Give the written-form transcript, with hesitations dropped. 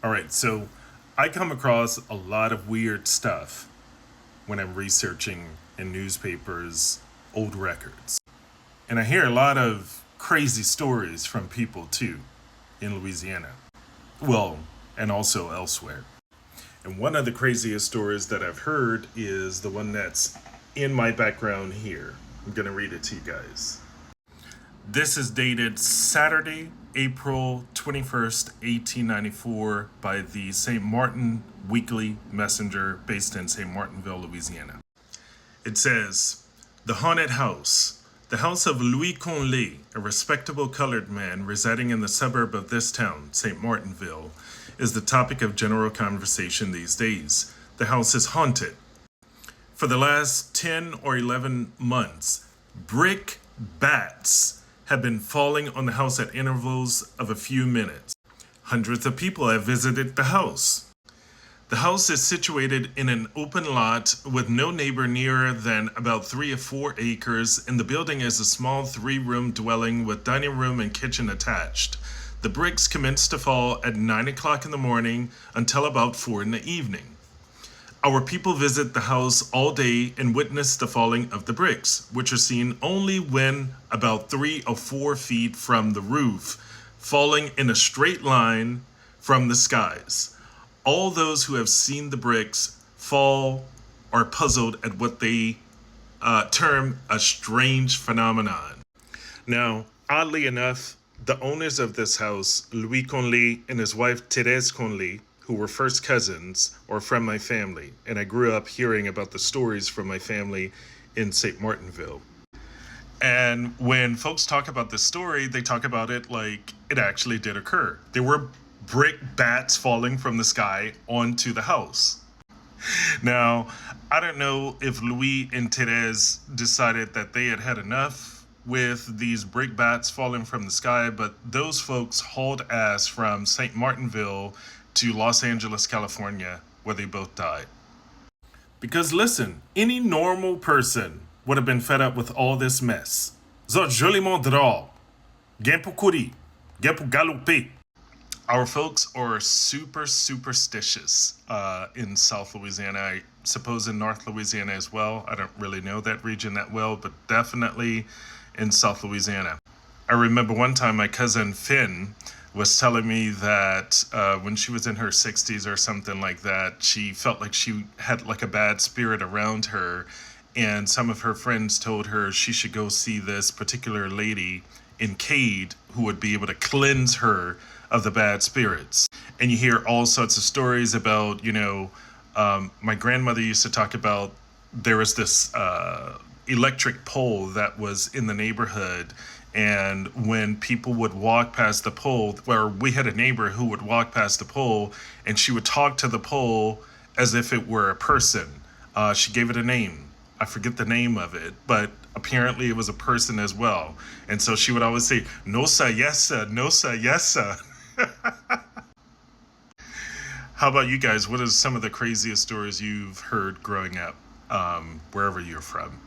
All right, so I come across a lot of weird stuff when I'm researching in newspapers old records. And I hear a lot of crazy stories from people too in Louisiana. Well, and also elsewhere. And one of the craziest stories that I've heard is the one that's in my background here. I'm going to read it to you guys. This is dated Saturday, April 21st, 1894, by the St. Martin Weekly Messenger based in St. Martinville, Louisiana. It says, "The haunted house. The house of Louis Conley, a respectable colored man residing in the suburb of this town, St. Martinville, is the topic of general conversation these days. The house is haunted. For the last 10 or 11 months, brick bats have been falling on the house at intervals of a few minutes. Hundreds of people have visited the house. The house is situated in an open lot with no neighbor nearer than about 3 or 4 acres, and the building is a small 3-room dwelling with dining room and kitchen attached. The bricks commence to fall at 9 o'clock in the morning until about 4 in the evening. Our people visit the house all day and witness the falling of the bricks, which are seen only when about 3 or 4 feet from the roof, falling in a straight line from the skies. All those who have seen the bricks fall are puzzled at what they term a strange phenomenon." Now, oddly enough, the owners of this house, Louis Conley and his wife Thérèse Conley, who were first cousins, are from my family, and I grew up hearing about the stories from my family in St. Martinville. And when folks talk about this story, they talk about it like it actually did occur. There were brick bats falling from the sky onto the house. Now, I don't know if Louis and Therese decided that they had had enough with these brick bats falling from the sky, but those folks hauled ass from St. Martinville to Los Angeles, California, where they both died. Because listen, any normal person would have been fed up with all this mess. Zot joliment drôle. Gain pour courir. Gain pour galoper. Our folks are super superstitious in South Louisiana. I suppose in North Louisiana as well. I don't really know that region that well, but definitely in South Louisiana. I remember one time my cousin Finn was telling me that when she was in her 60s or something like that, she felt like she had like a bad spirit around her, and some of her friends told her she should go see this particular lady in Cade who would be able to cleanse her of the bad spirits. And you hear all sorts of stories about, my grandmother used to talk about there was this electric pole that was in the neighborhood. And when people would walk past the pole, where we had a neighbor who would walk past the pole and she would talk to the pole as if it were a person. She gave it a name. I forget the name of it, but apparently it was a person as well. And so she would always say, "No sir, yes sir, no sir, yes sir." How about you guys? What are some of the craziest stories you've heard growing up, wherever you're from?